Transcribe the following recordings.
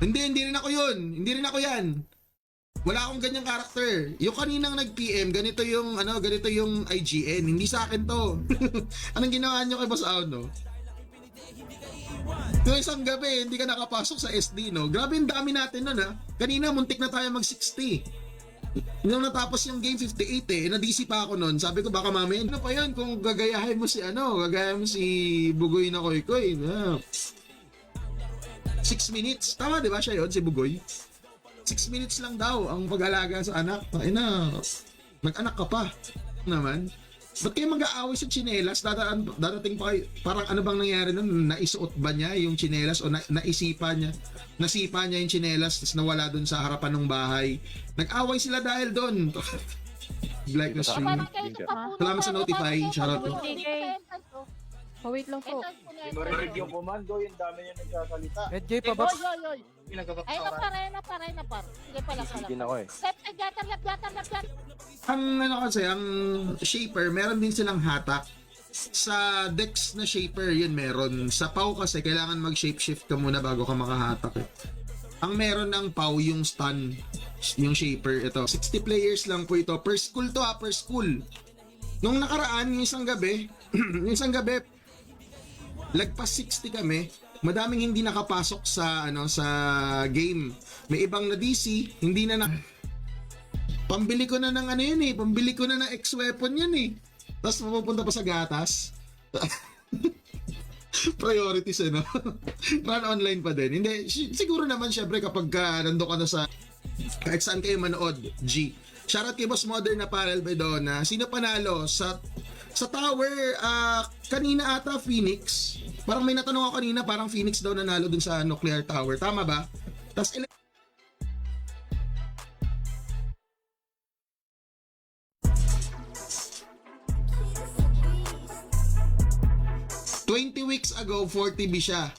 Hindi rin ako yun. Hindi rin ako yan. Wala akong ganyang character. Yung kaninang nag-PM, ganito yung IGN. Hindi sa akin to. Anong ginawa nyo kay Boss Aon, no? Yung isang gabi, hindi ka nakapasok sa SD, no? Grabe yung dami natin nun, ha? Kanina, muntik na tayo mag-60. Nung natapos yung game 58 na-DC pa ako nun. Sabi ko baka mamaya, ano pa yun kung gagayahin mo si Bugoy na Koy-Koy. 6 minutes. Tama, di ba siya yun, si Bugoy? 6 minutes lang daw ang pag-alaga sa anak. Ay na, nag-anak ka pa. Naman. Ba't kayo mag-aaway sa tsinelas? Dadating pa kayo, parang ano bang nangyari nun? Naisuot ba niya yung tsinelas o nasipa niya yung tsinelas tapos nawala dun sa harapan ng bahay? Nag-away sila dahil dun. Like na stream. Salamat sa notify. Shoutout to. Wait lang po. Hindi mo rinig yung komando, yung dami niya nagsasalita. Red J pa ba? Oy. Ay, na par. Sige pala. Sige na ko eh. Step, gatar. Ang ang shaper, meron din silang hatak. Sa Dex na shaper, yun meron. Sa PAW kasi, kailangan mag-shapeshift ka muna bago ka makahatak eh. Ang meron ng PAW, yung stun, yung shaper, ito. 60 players lang po ito. Per school to per school. Nung nakaraan, yung isang gabi, lagpas 60 kami, madaming hindi nakapasok sa game. May ibang na DC, hindi na pambili ko na ng pambili ko na ng X-weapon yan eh. Tapos mapupunta pa sa gatas. Priorities Run online pa din. Hindi, siguro naman syempre kapag nando ka na sa kahit saan kayo manood, G. Shoutout kay Boss Modern Apparel Bedona. Sino panalo sa tower? Kanina ata Phoenix. Parang may natanong ako kanina, parang Phoenix daw nanalo dun sa nuclear tower. Tama ba? Tapos 20 weeks ago, 40B siya.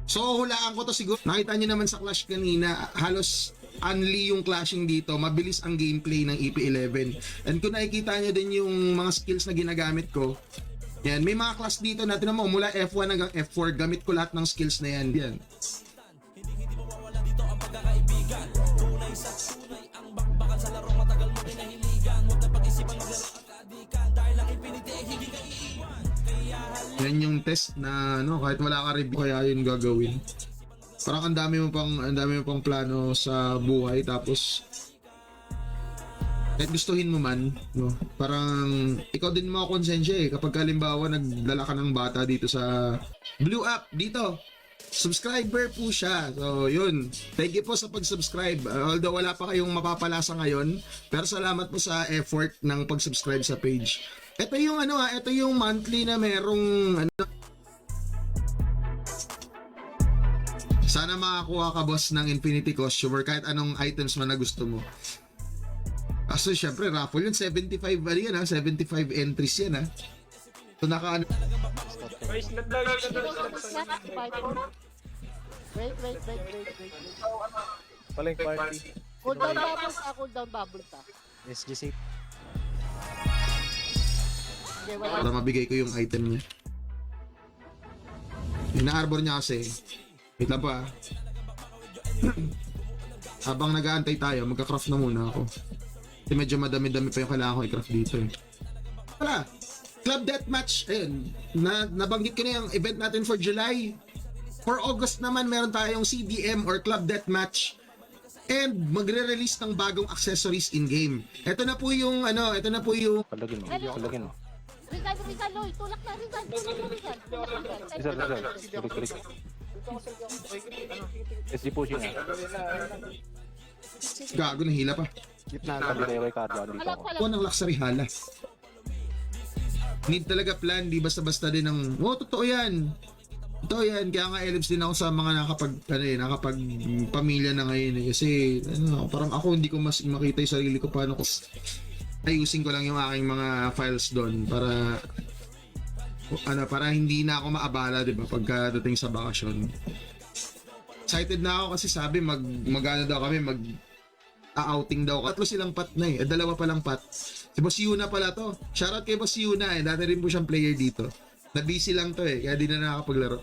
So, hulaan ko to siguro. Nakita nyo naman sa Clash kanina, halos unli yung clashing dito. Mabilis ang gameplay ng EP11. And kung nakikita nyo din yung mga skills na ginagamit ko, yan, may mga class dito natin mo, mula F1 hanggang F4, gamit ko lahat ng skills na yan. Yan. Yan yung test na kahit wala ka review kaya yun gagawin. Parang ang dami mo pang plano sa buhay tapos kahit gustuhin mo man, parang ikaw din mo konsensya kapag halimbawa nagdala ka ng bata dito sa Blue App dito. Subscriber po siya. So, yun. Thank you po sa pag-subscribe. Although wala pa kayong mapapalasa ngayon, pero salamat po sa effort ng pag-subscribe sa page. Ito yung ito yung monthly na merong sana makakuha ka boss ng Infinity Costume or kahit anong items man na gusto mo. Kaso syempre raffle yun 75 75 entries yan So Wait. Paling party. Cooldown bubble ta. SGC. Okay, wala. para mabigay ko yung item niya. Ina-arbor niya kasi. Wait lang pa. Habang nag-aantay tayo, magka-craft na muna ako. Kasi medyo madami-dami pa yung kailangan ko i-craft dito Wala. Club Deathmatch. Ayun. Nabanggit ko na yung event natin for July. For August naman, meron tayong CDM or Club Deathmatch. And magre-release ng bagong accessories in-game. Ito na po yung Palagin mo. Rizal, Loy. Tulak na, Rizal. Tulik. SD pushing gago na hila pa. Gitna Sabi na yung card dito ako. Ako ng luxury hala. Need talaga plan, di basta-basta din ng totoo yan. Kaya nga elibs din ako sa mga nakapag pamilya na ngayon kasi parang ako hindi ko mas makita yung sarili ko paano ko ayusin ko lang yung aking mga files doon para hindi na ako maabala, 'di ba, pagkadating sa bakasyon. Excited na ako kasi sabi daw kami outing daw. Tatlo silang pat na dalawa pa lang pat. Si Boss Yuna pala to. Shoutout kay Boss Yuna dati rin po siyang player dito. Na busy lang to kaya di na nakakapaglaro.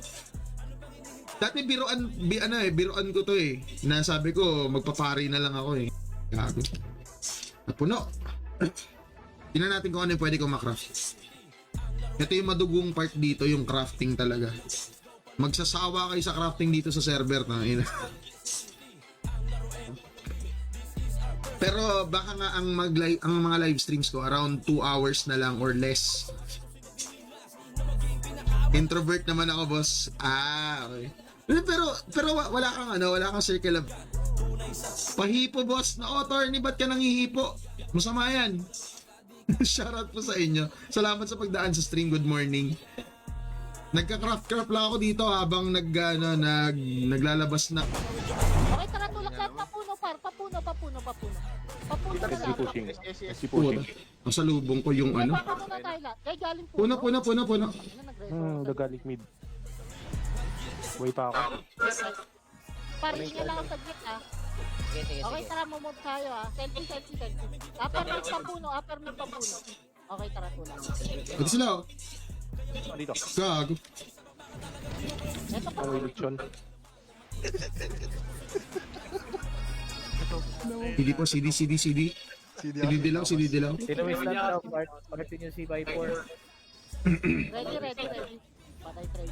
Dati biruan ko to eh. Na sabi ko, magpapari na lang ako eh. Gago. Napuno. Tingnan natin kung ano yung pwede kong makraft. Ito yung madugong part dito, yung crafting talaga. Magsasawa kayo sa crafting dito sa server na. Pero baka nga ang mga live streams ko around 2 hours na lang or less. Introvert naman ako, boss. Okay. Pero wala kang circle of pahipo, boss. Na attorney, ba't ka nanghihipo? Masama yan. Shoutout po sa inyo. Salamat sa pagdaan sa stream. Good morning. Nagka-craft lang ako dito habang naglalabas na. Okay, tara, tulak lahat. Papuno, par. Papuno na SG lahat. pushing. SG Puno. pushing. Nasa lubong ko yung ano. Papuno na tayo lahat. Kaya galing Puno. Ano, nag-resolve? Nagalik mid. Way pa ako. Par, hinga lang ako sa git, ha. Okay, tara, mumove tayo, ha. Selfie. Upper mid papuno. Okay, tara, tulak. Ito sila, oh. Dito. Gago. Ito pa. Ano yung lechon? CD po, CD. CD dilaw. Sino may slot daw? Pagkatin yung C-by4. Ready. Patay trade.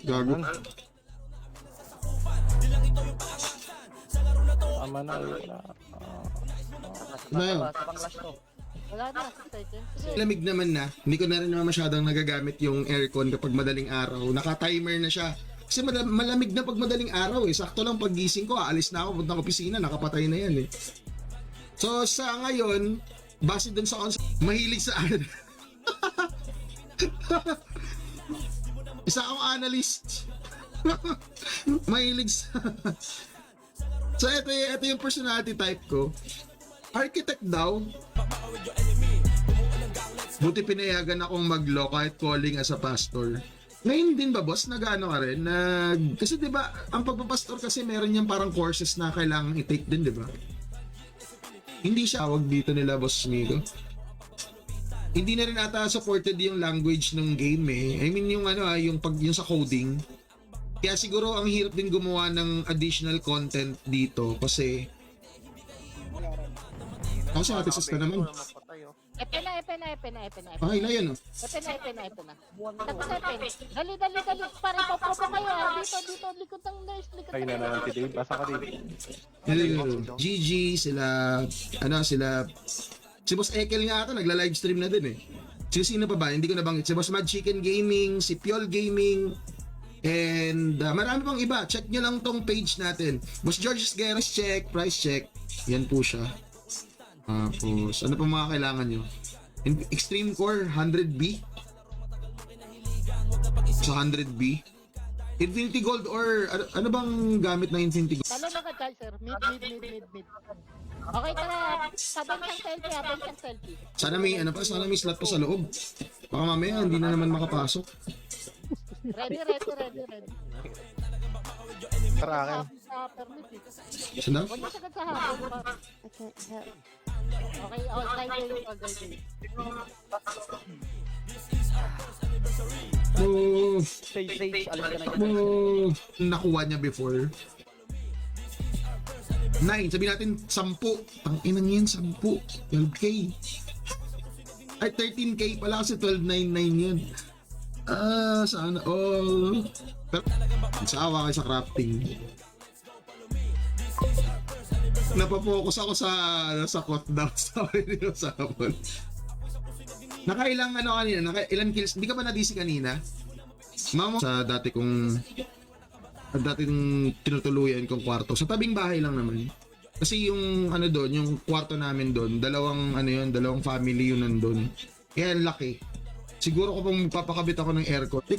Gago. Tama na. Ano yun? Wala na, 6 seconds. Sige. Lamig naman na. Hindi ko na rin naman masyadong nagagamit yung aircon kapag madaling araw. Naka-timer na siya. Kasi malamig na pag madaling araw eh. Sakto lang pag gising ko, aalis na ako, puntang opisina, nakapatay na yan eh. So sa ngayon, base dun sa mahilig sa isa akong analyst. Mahilig sa so ito yung personality type ko. Architect daw. Buti pinayagan akong mag-law kahit calling as a pastor. Ngayon din ba, boss, nag-ano ka rin? Kasi di ba ang pagpapastor kasi meron yung parang courses na kailangan i-take din, di ba? Hindi siya tawag dito nila, boss Migo. Hindi na rin ata supported yung language ng game eh. I mean yung yung sa coding. Kaya siguro ang hirap din gumawa ng additional content dito kasi kasi atisas ka naman. Epe na. Okay na yun. Epe na. Tapos epe. Dali. Pare, papropo kayo, ha. Dito, likod ng nurse, Ay na naman si Dave. Basa ka Dave. GG, sila si Boss Ekel nga ata, nagla-live stream na din eh. Sino pa ba? Hindi ko nabanggit. Si Boss Mad Chicken Gaming, si Piol Gaming, and marami pang iba. Check nyo lang tong page natin. Boss George's Geras check, price check. Yan po siya. Tapos, ano pa mga kailangan nyo? Extreme Core, 100B. Sa 100B. Infinity Gold or ano bang gamit ng Infinity Gold? Talo na ka, sir. Mid. Okay, tara. Sabang siyang selfie. Sana may slot pa sa loob. Baka mamaya hindi na naman makapasok. Ready. Tara akin. Sa permit, eh. Saan daw? Huwag mo sagad sa hapon, pa. Okay, all day. Sage, alis ka na Nakuha niya before. 9, sabihin natin 10. Tanginang yan, 10. 12K. Ay, 13K pala kasi 12.99 yun. Sana all. Pero, sawa kayo sa crafting. Napapokus ako sa quote daw. Sabi nyo sa hapon. Nakailang kanina? Nakailan kills? Hindi ka ba na-DC kanina? Mamo sa dati kong tinutuluyan kong kwarto. Sa tabing bahay lang naman. Kasi yung doon, yung kwarto namin doon, dalawang family yun nandun. Kaya laki. Siguro ko pang papakabit ako ng aircon. Di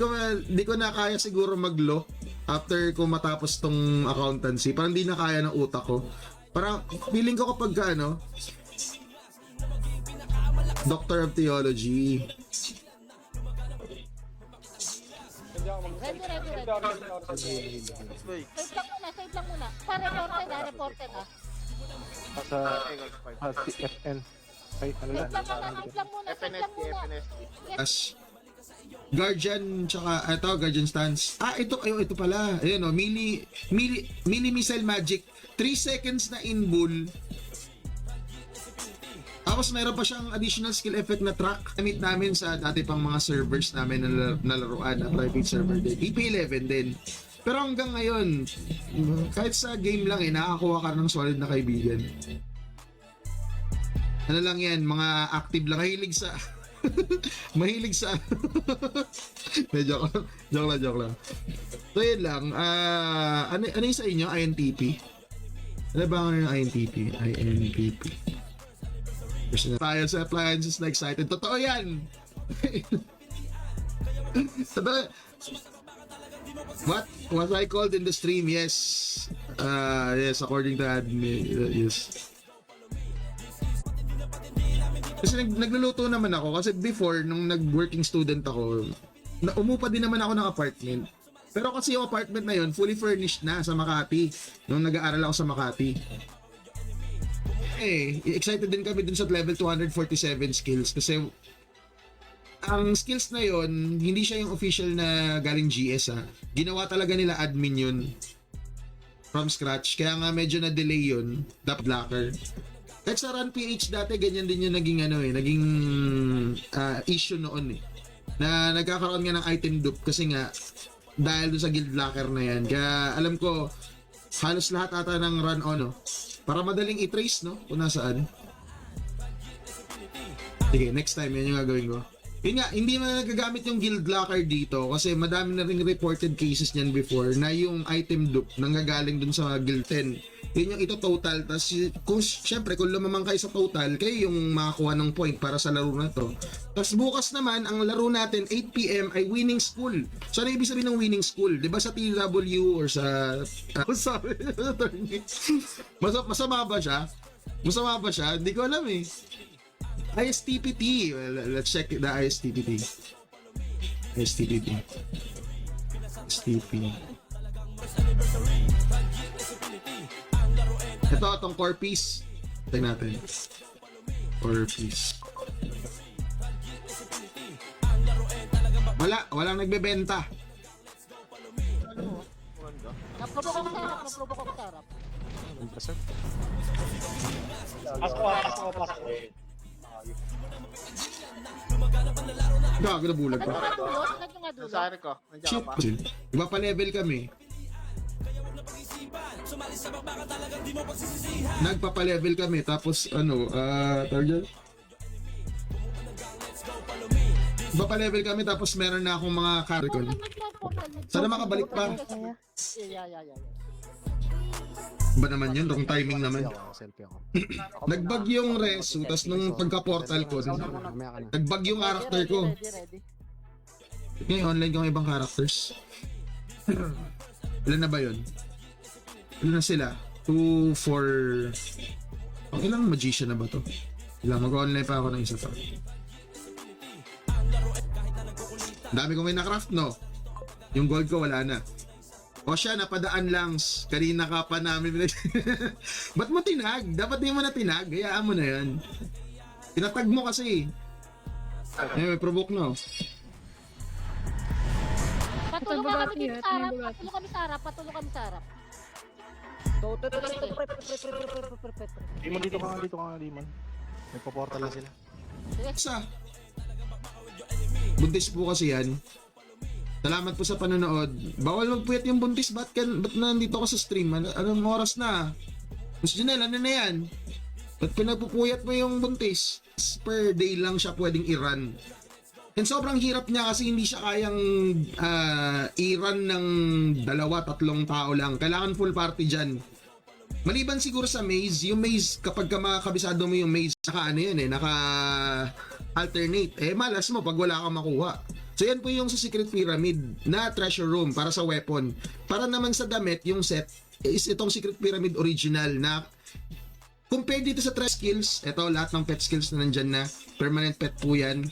ko na kaya siguro mag-law after ko matapos tong accountancy. Parang di na kaya ng utak ko. Parang feeling ko kapag Doctor of Theology. Ready. Save lang muna. Reported, ha. Sa FN. Ay, ano na? Save lang muna. As Guardian, tsaka, Guardian Stance. Ito pala. Ayan o, Melee Missile Magic. 3 seconds na in bull. Tapos meron pa siyang additional skill effect na track. Gamit namin sa dati pang mga servers namin na laruan, na private server din. EP11 din. Pero hanggang ngayon, kahit sa game lang nakakuha ka ng solid na kaibigan. Ano lang yan, mga active lang. Mahilig sa joke lang. So yun lang. Ano yung sa inyo? INTP? Ano ba ang INTP? INTP. Tayo sa appliances na excited. Totoo yan! What was I called in the stream? Yes. Yes, according to admin. Yes. Kasi nagluluto naman ako. Kasi before, nung nag-working student ako, umupa din naman ako ng apartment. Pero kasi yung apartment na yun, fully furnished na sa Makati. Nung nag-aaral ako sa Makati. Excited din kami dun sa level 247 skills kasi ang skills na yon hindi siya yung official na galing GS Ginawa talaga nila admin yun from scratch, kaya nga medyo na-delay yun, dapat blocker. Kahit sa Run PH dati, ganyan din yung naging issue noon na nagkakaroon nga ng item dupe kasi nga dahil dun sa guild blocker na yan. Kaya alam ko halos lahat ata ng run para madaling i-trace, no? Kung nasaan. Sige, next time, yan yung gagawin ko. Yun nga, hindi man nagagamit yung guild locker dito kasi madami na rin reported cases niyan before na yung item dupe nanggagaling dun sa guild 10. Yun yung ito total. Tapos, syempre, kung lumamang kayo sa total, kayo yung makakuha ng point para sa laro na to. Tapos bukas naman, ang laro natin, 8 PM ay winning school. So, ano ibig sabihin ng winning school? Diba sa TW or sa... sorry, masama ba siya? Masama ba siya? Hindi ko alam eh. ISTPT. Well, let's check the ISTPT. ISTPT. Ito, itong core piece. Tingnan natin. Core piece. Walang nagbebenta. Naprobo ko sa harap. Pasok. Gago na bulag pa. Saan ko? Shit. Iba pa level kami. Nagpapa-level kami tapos tawag dyan? Nagpapa-level kami tapos meron na akong mga caricon. Sana makabalik pa. Yeah. Ba naman yun? Wrong timing naman. Nagbag yung resu tapos nung pagka-portal ko, nagbag yung character ko. Ready. Ngayon, online ko ng ibang characters. Ilan na ba yun? Ilan na sila? 2, 4... Oh, ilang magician na ba to? Ilang mag-online pa ako ng isa pa. Dami ko may na-craft, no? Yung gold ko wala na. O siya, napadaan lang. Kanina ka pa namin. Ba't mo tinag? Dapat di mo na tinag. Hayaan mo na yan. Tinatag mo kasi. May provoke na. Patulong kami sa harap. Limon, dito ka, Limon. May paportal na sila. Isa. Buntis po kasi yan. Salamat po sa panonood. Bawal magpuyat yung buntis. Ba't nandito ka sa stream? Anong oras na? Mas Janelle, ano na yan? Ba't pinagpupuyat mo yung buntis? Per day lang siya pwedeng i-run. And sobrang hirap niya kasi hindi siya kayang i-run ng 2-3 tao lang. Kailangan full party dyan. Maliban siguro sa maze, yung maze, kapag makakabisado mo yung maze, naka-alternate. Malas mo pag wala kang makuha. So yan po yung sa Secret Pyramid na treasure room para sa weapon. Para naman sa damit, yung set is itong Secret Pyramid original na compare dito sa treasure skills. Ito, lahat ng pet skills na nandyan na. Permanent pet po yan.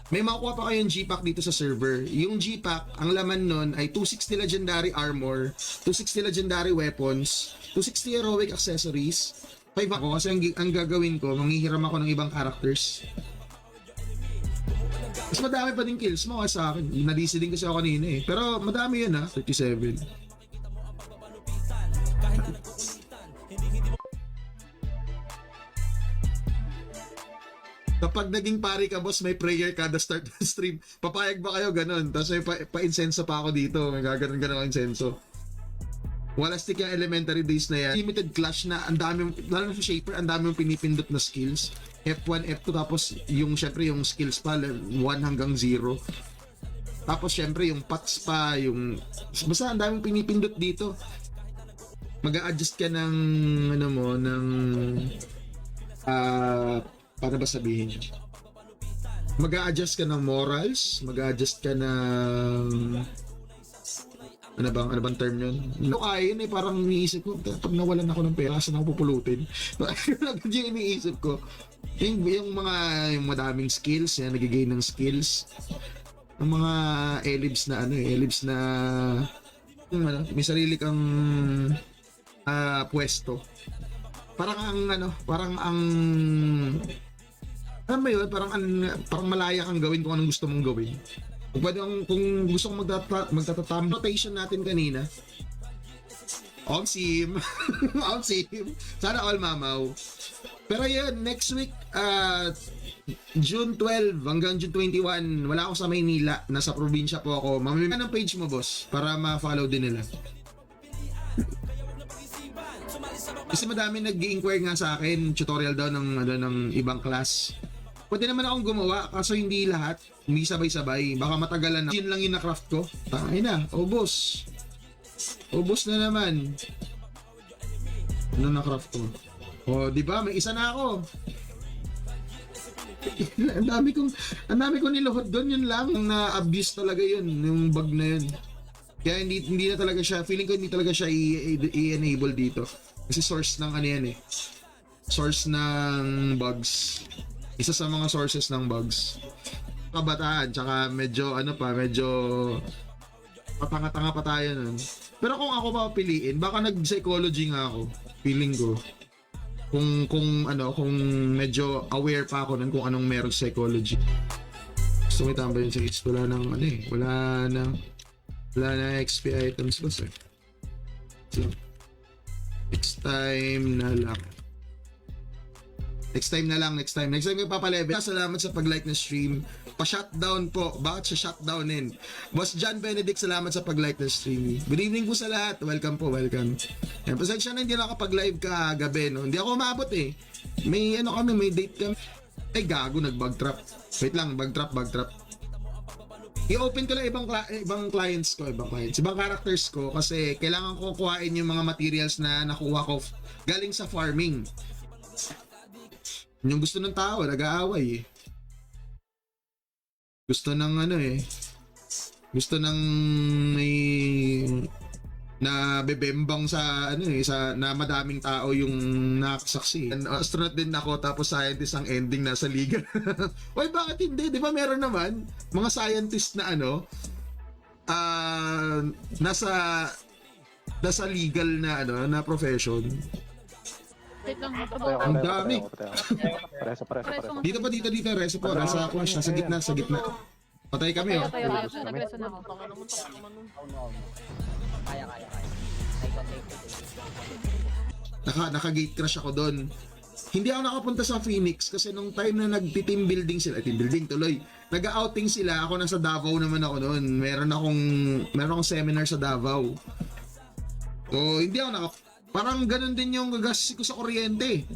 May makukuha pa kayong G-Pack dito sa server. Yung G-Pack, ang laman nun ay 260 Legendary Armor, 260 Legendary Weapons, 260 Heroic Accessories. 5 ako kasi ang gagawin ko, manghihiram ako ng ibang characters. Mas madami pa din kills mo sa akin. Nadisi din kasi ako kanina eh. Pero madami yun ha, 37. Kapag naging pari ka, boss, may prayer kada start ng stream. Papayag ba kayo ganun? Tapos may pa-insenso pa ako dito. May gaganon ang insenso. Wala stick yung elementary days na yan. Limited clash na ang dami, lalo na sa Shaper, ang dami mong pinipindot na skills. F1, F2, tapos yung syempre yung skills pa, 1 hanggang 0. Tapos syempre yung pots pa, yung... Basta ang daming pinipindot dito. Mag-a-adjust ka ng, ano mo, ng... paano ba sabihin? Mag-a-adjust ka ng morals, mag-a-adjust ka ng... Ano bang term yun? No, yun eh, parang iniisip ko, pag nawalan ako ng pera, saan ako pupulutin? Agad yung iniisip ko. Yung madaming skills, yan, nagigain ng skills. Yung mga elibs na elibs na yung may sarili kang pwesto. Parang alam mo yun, parang malaya kang gawin kung anong gusto mong gawin. Kung gusto kong magtatatam rotation natin kanina. Omsim. Omsim. Sana all mamaw. Pero yun, next week, June 12 hanggang June 21, wala ako sa Maynila. Nasa probinsya po ako. Mamimigay ng page mo, boss, para ma-follow din nila. Kasi madami nag-i-inquire nga sa akin, tutorial daw ng ibang class. Pwede naman akong gumawa, kaso hindi lahat. Hindi sabay-sabay. Baka matagalan na. Yun lang yung na-craft ko. Tangay na. Ubos. Ubos na naman. Ano na-craft ko? O, di ba? May isa na ako. ang dami kong niluhod doon. Yun lang. Na-abuse talaga yun. Yung bug na yun. Kaya hindi na talaga siya. Feeling ko hindi talaga siya i-enable dito. Kasi source ng ano yan eh. Source ng bugs. Isa sa mga sources ng bugs. Kabataan, tsaka medyo patanga-tanga pa tayo nun. Pero kung ako papiliin, baka nag-psychology nga ako. Feeling ko. Kung medyo aware pa ako nun kung anong meron sa psychology. Gusto may tambay yun sa hits. Wala na XP items boss eh. So, next time na lang. Next time yung papalevel. Salamat sa pag-like na stream. Pa-shutdown po. Bakit siya shutdownin? Boss John Benedict, salamat sa pag-like na stream. Good evening po sa lahat. Welcome po, welcome. Yan, pasensya na hindi nakapag-live kagabi, no? Hindi ako umabot eh. May date kami. Ay, gago, nag-bug trap. Wait lang, bug trap. I-open ko lang ibang clients ko, ibang characters ko kasi kailangan ko kuhain yung mga materials na nakuha ko galing sa farming. Yung gusto ng tao, nag-aaway eh. Gusto ng may na bebembang sa na madaming tao yung nakasaksi. Astronaut din ako tapos scientist ang ending nasa liga. Oy, bakit hindi? 'Di ba meron naman mga scientist na nasa legal na na profession. Wait lang. Ang dami. Pareso. Dito, reso po. Nasa ako siya, sa gitna. Patay kami, oh. Tayo. Nagreso na ako. Kaya. Naka-gate crash ako doon. Hindi ako nakapunta sa Phoenix kasi nung time na nag-team building sila, team building tuloy. Nag-outing sila, ako nasa Davao naman ako noon. Meron akong seminar sa Davao. So, hindi ako parang ganun din yung gagastos ko sa kuryente.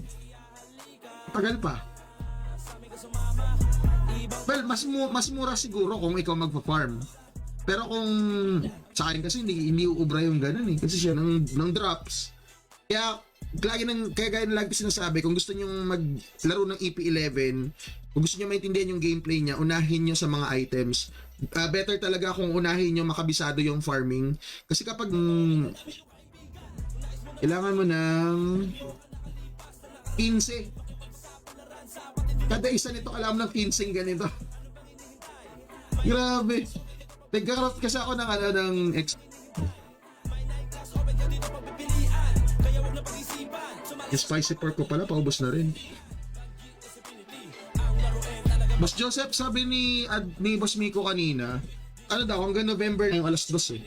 Tagal pa. Well, mas mura siguro kung ikaw magpa-farm. Pero kung sa akin kasi hindi uubra yung ganun eh. Kasi siya ng drops. Kaya gaya ng lagi sinasabi, kung gusto niyo maglaro ng EP11, kung gusto niyo maintindihan yung gameplay niya, unahin niyo sa mga items. Better talaga kung unahin niyo makabisado yung farming. Kasi kapag kailangan mo ng 15. Kada isa nito alam ng 15 ganito. Grabe. Nagka-craft kasi ako ng yung spicy pork ko pala, paubos na rin. Boss Joseph, sabi ni Boss Miko kanina, ano daw, hanggang November yung alas 2 eh.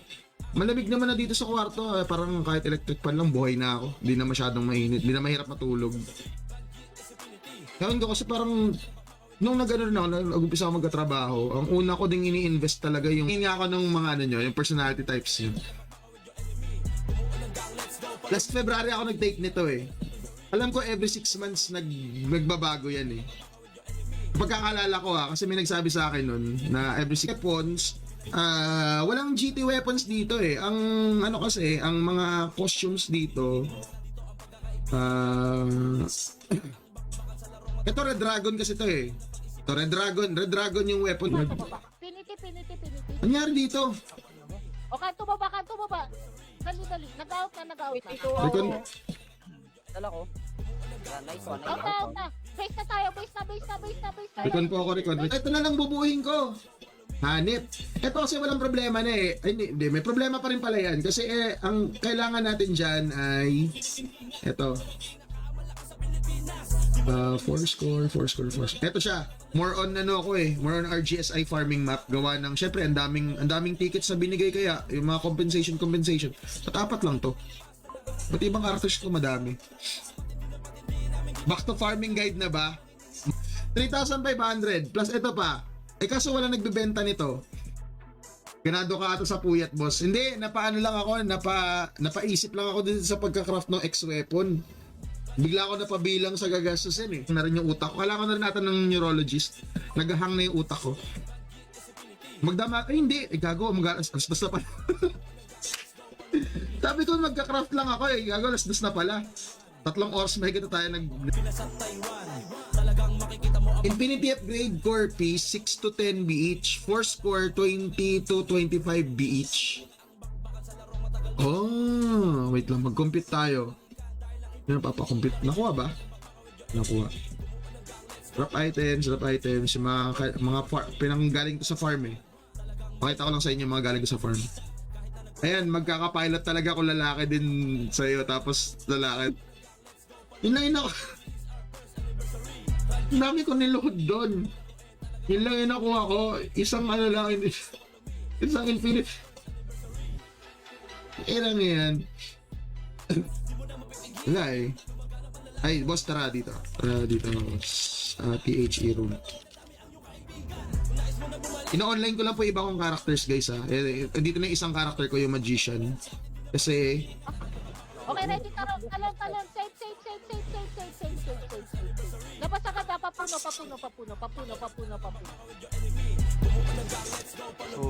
Malamig naman na dito sa kwarto, parang kahit electric fan lang, buhay na ako. Hindi na masyadong mainit, hindi na mahirap matulog. Kaya ko kasi parang, nung nag-ano rin ako, nag-umpisa ako magkatrabaho, ang una ko ding ini-invest talaga yung, hindi ako ng mga ano nyo, yung personality types nyo. Last February ako nag-take nito eh. Alam ko every 6 months nagbabago yan eh. Pagkakalala ko kasi may nagsabi sa akin nun na every 6 weapons, walang GT weapons dito eh. Ang ano kasi, ang mga costumes dito, ito Red Dragon kasi to eh. Ito Red Dragon yung weapon. Piniti. Anyari dito? O, kanto baba. Dali. Nag-out na. Recon, Dala ko. Yan, nice one. Out na. Base na tayo. Base na. recon po ako, recon. Ito na lang bubuhin ko. Hanip. Ito kasi walang problema na eh. Ay, hindi, may problema pa rin pala yan. Kasi ang kailangan natin dyan ay ito. 4 score. Ito siya. More on more on RGSI farming map. Gawa ng, syempre, ang daming tickets na binigay kaya. Yung mga compensation. At 4 lang to. Ba't ibang characters ko madami? Back to farming guide na ba? 3,500 plus ito pa. Kaso wala nagbebenta nito. Ganado ka ata sa puyat, boss. Hindi, napaano lang ako, napaisip lang ako dito sa pagka-craft ng X-weapon. Bigla ako napabilang sa gagastusin eh. Na rin yung utak ko. Kailangan na rin natin ng neurologist. Naghahang na yung utak ko. Magdama, hindi. Gago, alas-dos na pala. Sabi ko, magka-craft lang ako eh. Gago, alas-dos na pala. 3 oras may kita tayo Infinity upgrade core piece 6 to 10 BH, 4 score 20 to 25 BH. Oh, wait lang, mag-compute tayo. Ano papakompute? Nakuha ba? Nakuha. Drop items, yung mga pinanggaling ko sa farm eh. Pakita ko lang sa inyo mga galing ko sa farm. Ayan, magkakapilot talaga ako, lalaki din sa'yo, tapos lalaki. Yun lang yun ako. Ang dami ko niload doon. Yun lang yun nakuha ko. Isang isang infinite. Lang yan. Wala eh. Ay, boss, tara dito. Sa THE room. Ino-online ko lang po iba kong characters, guys dito na isang character ko, yung magician. Kasi Okay, ready, talon. Save. Labas agad, papuno. So,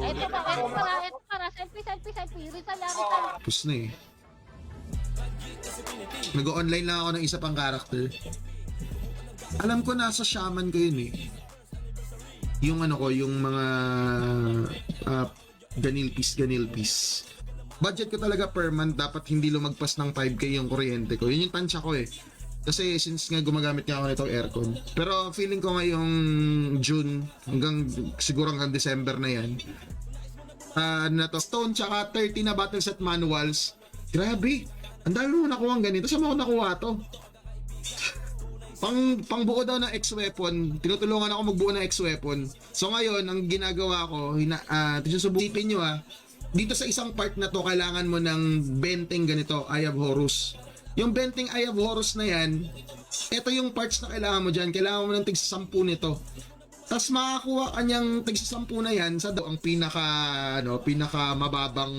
Ito para. Selfie. Rizal. tapos na eh. Nag-online lang ako ng isa pang character. Alam ko nasa shaman ko yun eh. Yung yung mga ganil piece. Budget ko talaga per month, dapat hindi lumagpas ng 5k yung kuryente ko. Yun yung tansya ko eh. Kasi since nga gumagamit nga ako nitong aircon. Pero feeling ko ngayong June, siguro hanggang December na yan. Stone tsaka 30 na battle set manuals. Grabe, ang dami mo nakuha ganito. Saan mo ako nakuha to? Pangbuo daw ng X-weapon, tinutulungan ako magbuo ng X-weapon. So ngayon, ang ginagawa ko, susubukin nyo dito sa isang part na to, kailangan mo ng benteng ganito, Eye of Horus. Yung benteng Eye of Horus na yan, ito yung parts na kailangan mo dyan. Kailangan mo ng tig-10 nito. Tapos makakuha ka niyang tig-10 na yan sa ang pinaka mababang,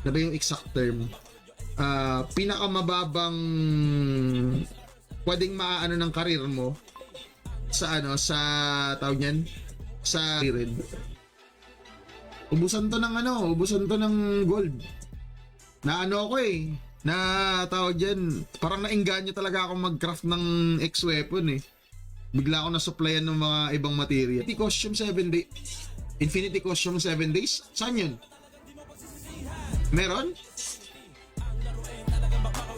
na ba yung exact term? Pinaka mababang pwedeng maaano ng karir mo sa tawag niyan, sa red. Ubusan to ng gold. Na ako eh. Na tawag dyan, parang nainganyo talaga ako mag-craft ng X-weapon eh. Bigla ako na-supplyan ng mga ibang material. Infinity costume 7 days? Saan yun? Meron?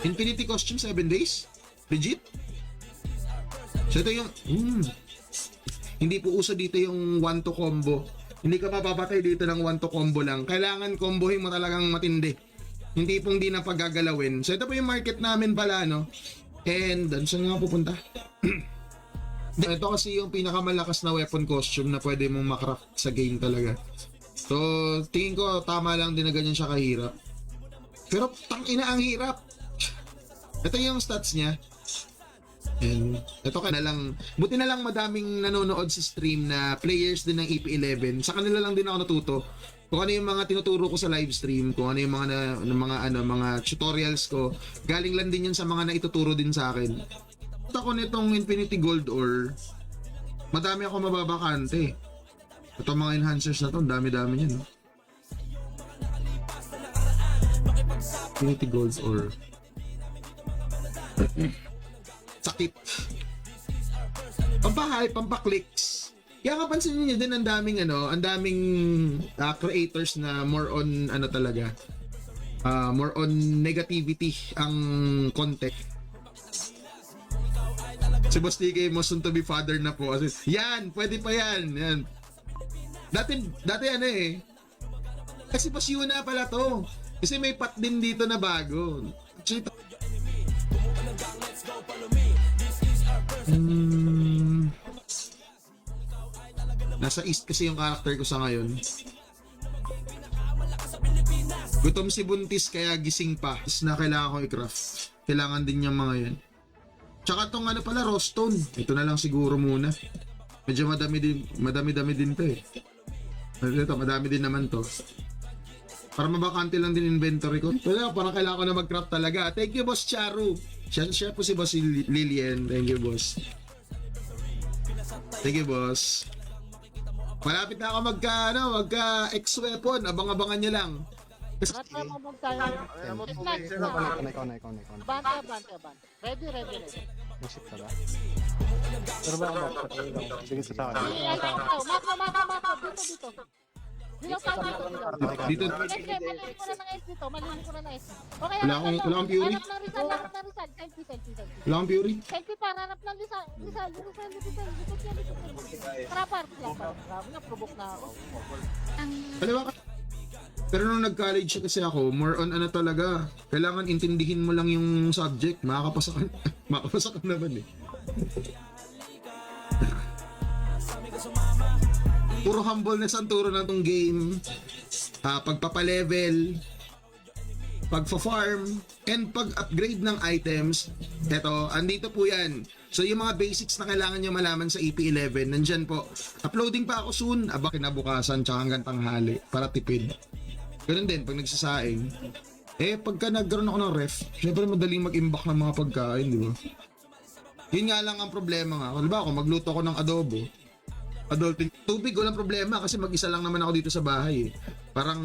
Infinity costume 7 days? Legit? So ito yung... Hindi po uso dito yung 1-to combo. Hindi ka mapapatay dito ng 1-to combo lang. Kailangan combohin mo talagang matindi. Hindi pong di na paggagalawin. So ito po yung market namin pala, no? And saan nga pupunta? Ito kasi yung pinakamalakas na weapon costume na pwede mong makraft sa game talaga. So, tingin ko tama lang din na ganyan siya kahirap. Pero tangina ang hirap. Ito yung stats niya. And ito ka na lang. Buti na lang madaming nanonood sa stream na players din ng EP11. Sa kanila lang din ako natuto. Kung ano yung mga tinuturo ko sa live stream, kung ano yung mga tutorials ko, galing lang din yun sa mga naituturo din sa akin. Ako nitong Infinity Gold Ore, madami ako mababakante. Ito mga enhancers na to, dami-dami yan. Infinity Gold Ore. Sakit. Pampahype, pampaklicks. Kaya kapansin niyo din ang daming creators na more on talaga. More on negativity ang content. Si Boss TK mo soon to be father na po. Yan, pwede pa yan. Yan. Dati Kasi Boss Yuna pala to. Kasi may pat din dito na bago. Actually, nasa east kasi yung character ko sa ngayon. Gutom si Buntis kaya gising pa. Na kailangan ko i-craft. Kailangan din yung mga yan. Tsaka tong pala, Rostone. Ito na lang siguro muna. Medyo madami-dami din to eh. Ito, madami din naman to. Para mabakante lang din inventory ko. Pero parang kailangan ko na mag-craft talaga. Thank you, Boss Charu. Siya po si Boss Lilian. Thank you, Boss. Thank you, Boss. Malapit na ako magka-X-Weapon. Abang-abangan nyo lang. Banta mo move tayo. Ikaw na. Banta. Ready. Nasip ka ba? Pero ba ang box? Sige sa akin. Mako. Dito. Dilaw tayo dito. Dito. Malihin ko na ng S dito. Okay, Wala akong Fury. Hanap ng Rizal. Selfie. Wala akong Fury. Selfie para hanap ng Rizal. Tara, park lang. Grabe na, provoke na ako. Kaliwa ka. Pero nung nag-college kasi ako, more on talaga. Kailangan intindihin mo lang yung subject. Makakapasa ka naman eh. Puro humbleness ang turo na tong game. Pagpapalevel, pagpa-farm, and pag-upgrade ng items. Eto, andito po yan. So yung mga basics na kailangan nyo malaman sa EP11, nandyan po. Uploading pa ako soon, kinabukasan, tsaka hanggang tanghali, para tipid. Ganun din, pag nagsasaing. Pagka nagkaroon ako ng ref, syempre madaling mag-imbak ng mga pagkain, di ba? Yun nga lang ang problema nga. Diba, kung magluto ako ng adobo, tubig, walang problema kasi mag-isa lang naman ako dito sa bahay. Parang,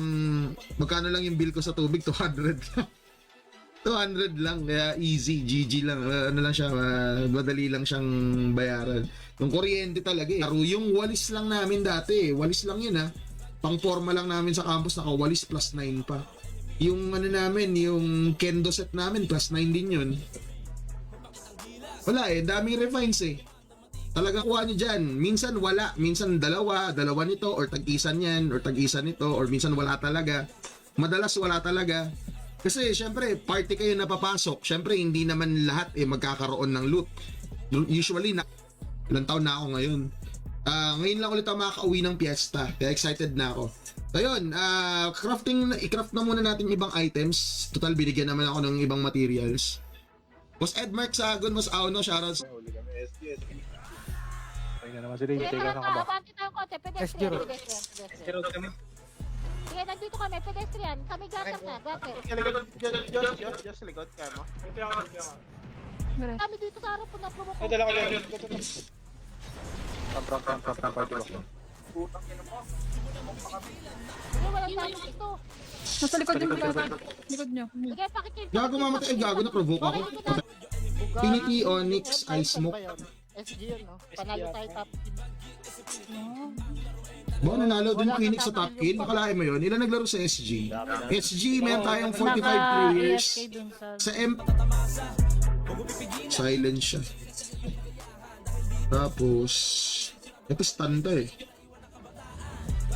magkano lang yung bill ko sa tubig? 200 lang. 200 lang, kaya easy, GG lang. Madali lang siyang bayaran. Yung kuryente talaga eh. Yung walis lang namin dati, walis lang yun ha. Pang-forma lang namin sa campus, nakawalis plus 9 pa. Yung namin, yung kendo set namin, plus 9 din yun. Wala daming refines eh. Talaga kuha nyo dyan. Minsan wala, minsan dalawa nito, or tag-isan yan, or tag-isan nito, or minsan wala talaga. Madalas wala talaga. Kasi syempre, party kayo napapasok. Syempre, hindi naman lahat magkakaroon ng loot. Usually, ilang taon na ako ngayon. Ngayon lang ulit ako makaka-uwi ng piyesta. Kaya excited na ako. So yun, i-craft na muna natin ibang items. Total, binigyan naman ako ng ibang materials. Boss Edmark Sagon, Boss Auno, shoutouts. Ay na naman si Ray. Teka ka ba? Abanti tayo konti. Pedestrian. Sige, nandito kami. Pedestrian. Kami gatas na. Gatas. Just likod ka mo. Kami dito sa harap po na provoke. Ay, dala ko dyan. Pram, party box. Sige, walang tayo dito. Nasa likod yung bata. Likod nyo. Sige, pakikip. Gago mamatay, gago na provoke ako. Infinity, Onyx, Ice Smoke. SG yun, no? Panalo tayo top team. Nanalo din Phoenix sa top kill. Nakalain mo yun? Ilan naglaro sa SG? SG, meron tayong 45 players. Sa M... Silent siya. Tapos... Ito stun to eh.